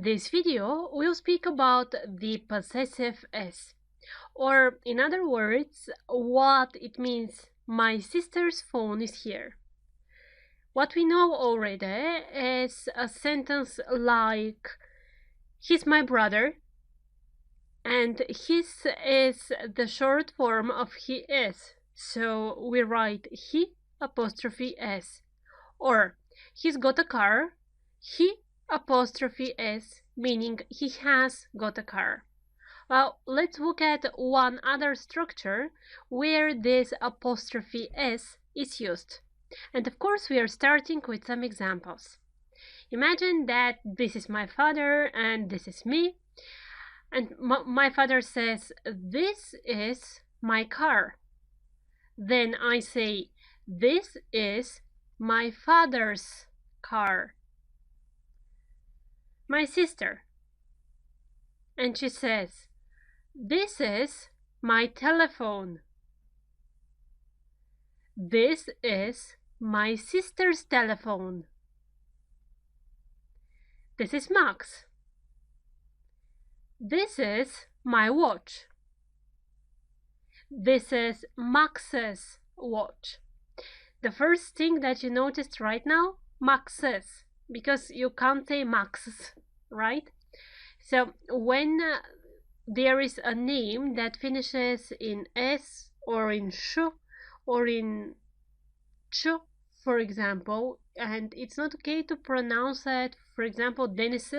this video, we'll speak about the possessive s, or in other words, what it means my sister's phone is here. What we know already is a sentence like he's my brother, and his is the short form of he is, so we write he apostrophe s, or he's got a car, he apostrophe s, meaning he has got a car. Well, let's look at one other structure where this apostrophe s is used. And of course, we are starting with some examples. Imagine that this is my father and this is me. And my father says, this is my car. Then I say, this is my father's car. My sister. And she says, this is my telephone. This is my sister's telephone. This is Max. This is my watch. This is Max's watch. The first thing that you noticed right now, Max's, because you can't say Max's, right? So when there is a name that finishes in s or in sh or in ch, for example, and it's not okay to pronounce it, for example, Denis,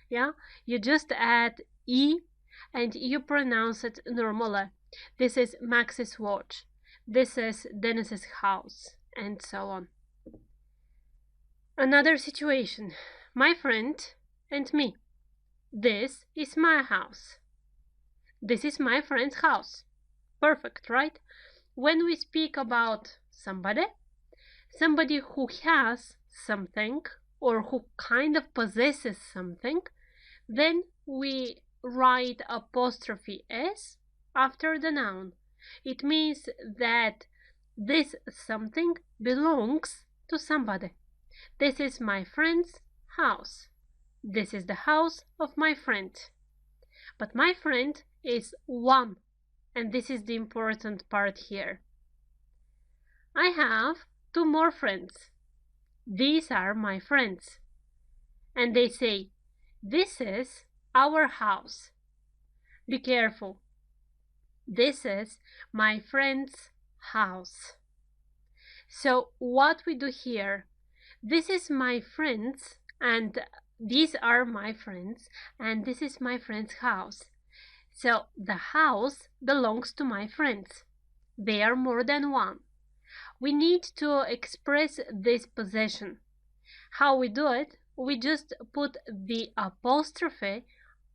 yeah, you just add e and you pronounce it normally. This is Max's watch, this is Denis's house, and so on. Another situation, my friend and me. This is my house. This is my friend's house. Perfect, right? When we speak about somebody who has something or who kind of possesses something, then we write apostrophe s after the noun. It means that this something belongs to somebody. This is my friend's house. This is the house of my friend. But my friend is one, and this is the important part here. I have two more friends. These are my friends. And they say, this is our house. Be careful. This is my friend's house. So what we do here, this is my friend's, and these are my friends, and this is my friend's house. So the house belongs to my friends. They are more than one. We need to express this possession. How we do it? We just put the apostrophe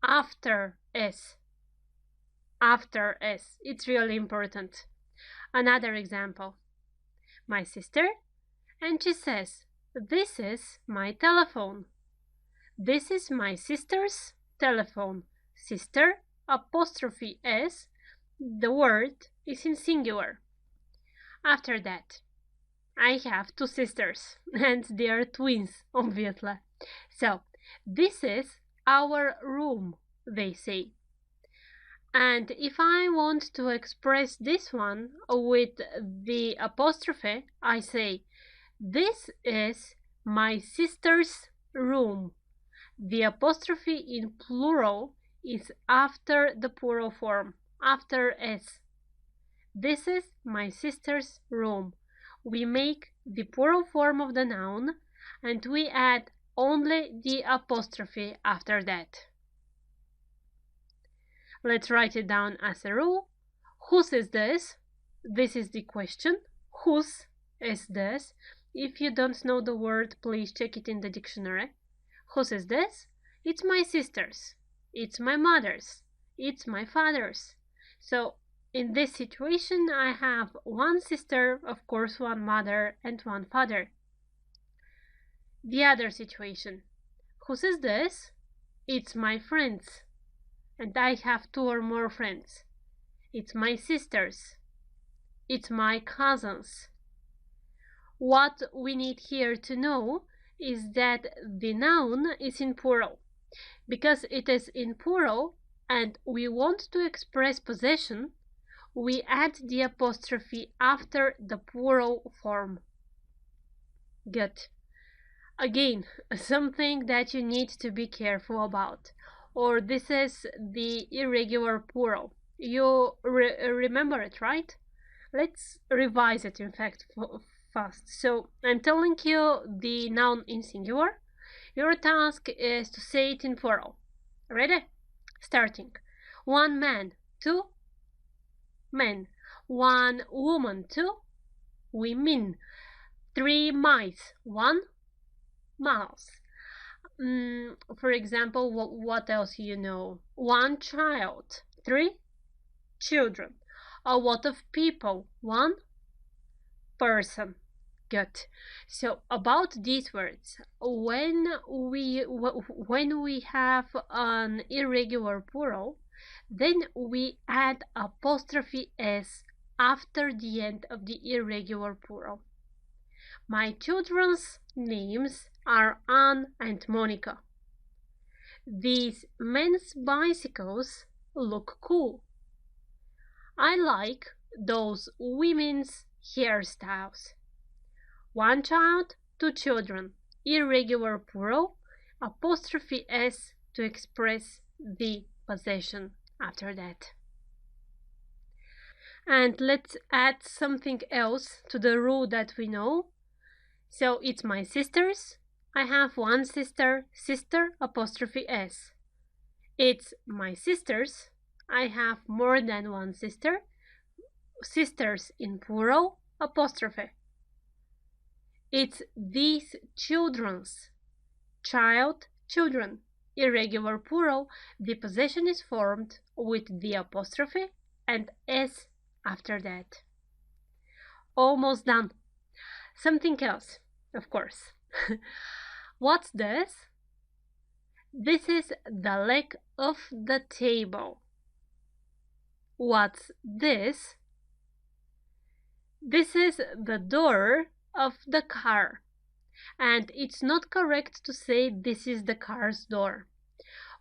after s. After s. It's really important. Another example. My sister, and she says, this is my telephone. This is my sister's telephone. Sister, apostrophe s, the word is in singular. After that, I have two sisters, and they are twins, obviously. So, this is our room, they say. And if I want to express this one with the apostrophe, I say, this is my sister's room. The apostrophe in plural is after the plural form, after s. This is my sister's room. We make the plural form of the noun and we add only the apostrophe after that. Let's write it down as a rule. Whose is this? This is the question. Whose is this? If you don't know the word, please check it in the dictionary. Whose is this? It's my sister's. It's my mother's. It's my father's. So in this situation, I have one sister, of course, one mother, and one father. The other situation. Whose is this? It's my friend's. And I have two or more friends. It's my sister's. It's my cousin's. What we need here to know is that the noun is in plural. Because it is in plural and we want to express possession, we add the apostrophe after the plural form. Good. Again, something that you need to be careful about. Or this is the irregular plural. You remember it, right? Let's revise it, in fact, fast. So I'm telling you the noun in singular. Your task is to say it in plural. Ready? Starting. 1 man, 2 men. 1 woman, 2 women. 3 mice, 1 mouse. For example, what else you know? 1 child, 3 children. A lot of people, 1 person. Good. So about these words, when we have an irregular plural, then we add apostrophe s after the end of the irregular plural. My children's names are Anne and Monica. These men's bicycles look cool. I like those women's hairstyles. 1 child, 2 children, irregular plural, apostrophe s to express the possession after that. And let's add something else to the rule that we know. So it's my sisters. I have 1 sister, sister apostrophe s. It's my sisters. I have more than 1 sister, sisters in plural, apostrophe. It's these children's, child, children, irregular plural. The possession is formed with the apostrophe and s after that. Almost done. Something else, of course. What's this? This is the leg of the table. What's this? This is the door of the car. And it's not correct to say this is the car's door.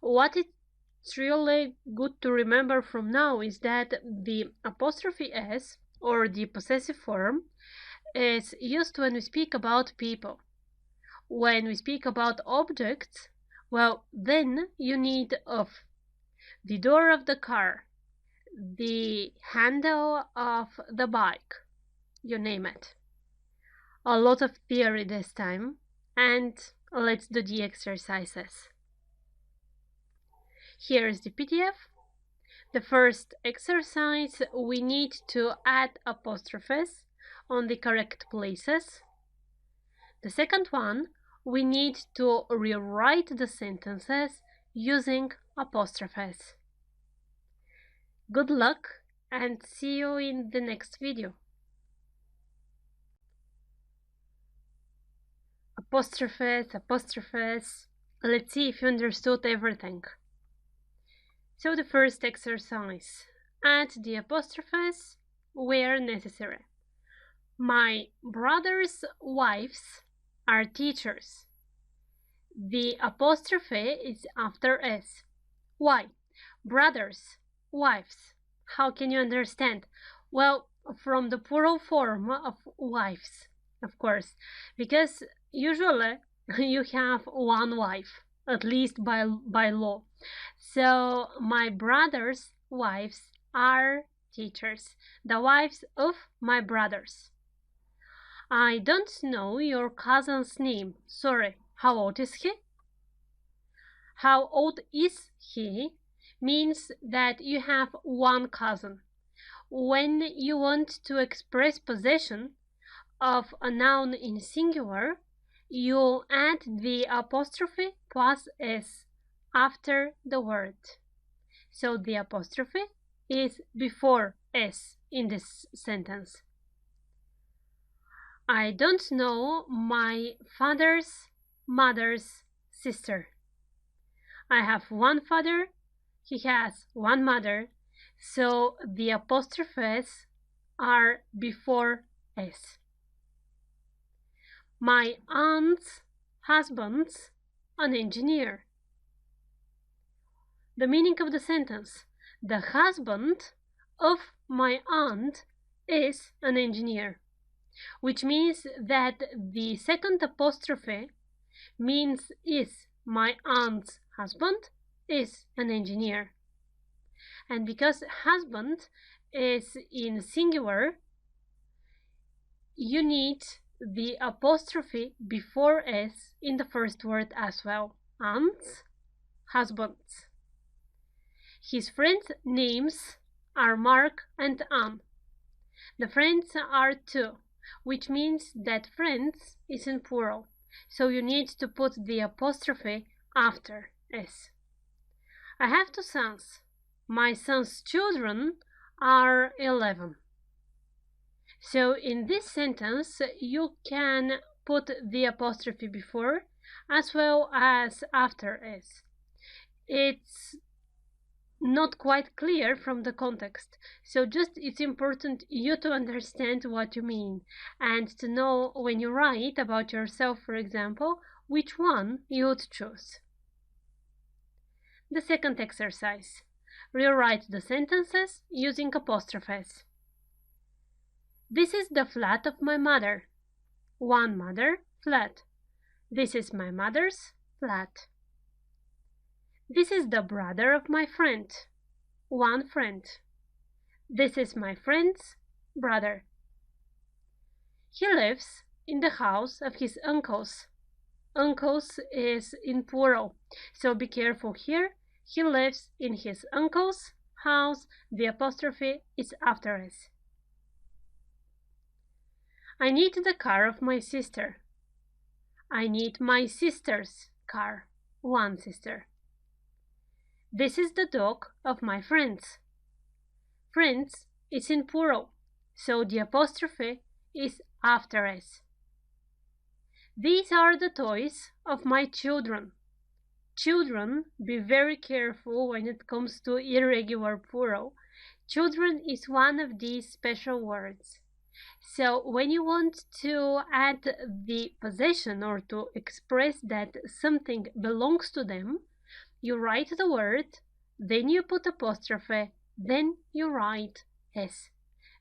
What it's really good to remember from now is that the apostrophe s, or the possessive form, is used when we speak about people. When we speak about objects, well, then you need of the door of the car, the handle of the bike, you name it. A lot of theory this time, and let's do the exercises. Here's the PDF. The first exercise, we need to add apostrophes on the correct places. The second one, we need to rewrite the sentences using apostrophes. Good luck and see you in the next video. Apostrophes. Let's see if you understood everything. So the first exercise, add the apostrophes where necessary. My brother's wives are teachers. The apostrophe is after s. Why? Brothers, wives. How can you understand? Well, from the plural form of wives, of course, because usually you have 1 wife, at least by law. So my brother's wives are teachers, the wives of my brothers. I don't know your cousin's name. Sorry, how old is he? How old is he means that you have 1 cousin. When you want to express possession of a noun in singular, you'll add the apostrophe plus s after the word. So the apostrophe is before s in this sentence. I don't know my father's mother's sister. I have 1 father, he has 1 mother, so the apostrophes are before s. My aunt's husband's an engineer. The meaning of the sentence: the husband of my aunt is an engineer, which means that the second apostrophe means is my aunt's husband is an engineer. And because husband is in singular, you need the apostrophe before s in the first word as well. Aunt's, husband's. His friends' names are Mark and Anne. The friends are two, which means that friends is in plural, so you need to put the apostrophe after s. I have two sons. My son's children are 11. So in this sentence, you can put the apostrophe before as well as after s. It's not quite clear from the context, so just it's important you to understand what you mean and to know when you write about yourself, for example, which one you would choose. The second exercise: rewrite the sentences using apostrophes. This is the flat of my mother. One mother, flat. This is my mother's flat. This is the brother of my friend. One friend. This is my friend's brother. He lives in the house of his uncles. Uncles is in plural, so be careful here. He lives in his uncle's house. The apostrophe is after s. I need the car of my sister. I need my sister's car. One sister. This is the dog of my friends. Friends is in plural, so the apostrophe is after s. These are the toys of my children. Children, be very careful when it comes to irregular plural. Children is one of these special words. So when you want to add the possession or to express that something belongs to them, you write the word, then you put apostrophe, then you write s.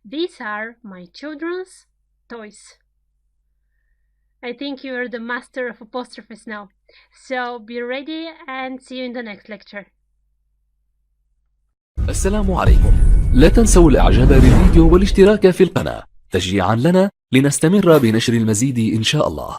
These are my children's toys. I think you are the master of apostrophes now. So be ready and see you in the next lecture. السلام عليكم. لا تنسوا الاعجاب بالفيديو والاشتراك في القناة تشجيعا لنا لنستمر بنشر المزيد إن شاء الله.